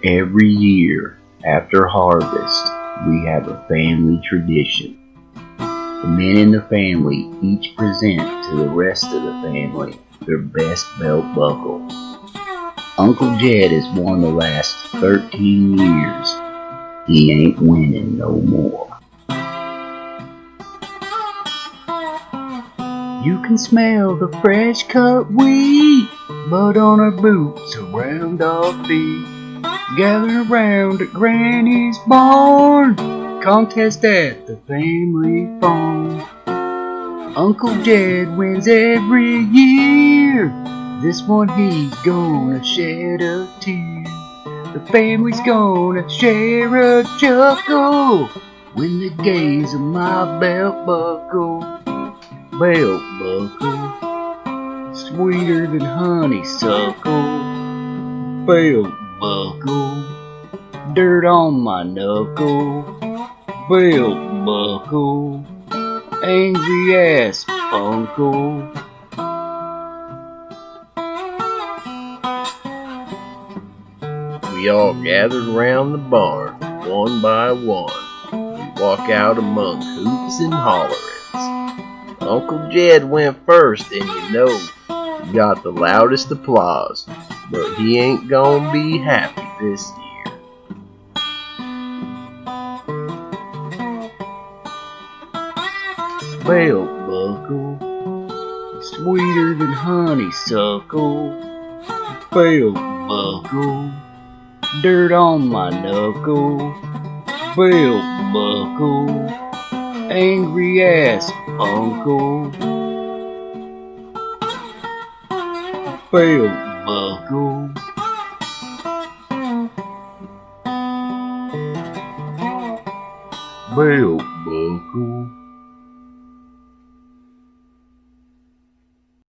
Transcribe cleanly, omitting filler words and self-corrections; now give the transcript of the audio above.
Every year after harvest, we have a family tradition. The men in the family each present to the rest of the family their best belt buckle. Uncle Jed has won the last 13 years. He ain't winning no more. You can smell the fresh cut wheat, mud on our boots around our feet. Gather around at Granny's barn, contest at the family farm. Uncle Jed wins every year. This one he's gonna shed a tear. The family's gonna share a chuckle when they gaze on my belt buckle. Belt buckle, sweeter than honeysuckle. Belt buckle, dirt on my knuckle. Belt buckle, angry ass uncle. We all gathered around the barn, one by one. We walk out among hoots and hollerings. Uncle Jed went first, and you know, he got the loudest applause, but he ain't gonna be happy this year. Belt buckle, sweeter than honeysuckle. Belt buckle, dirt on my knuckle. Belt buckle, angry ass uncle. Belt buckle. Belt buckle.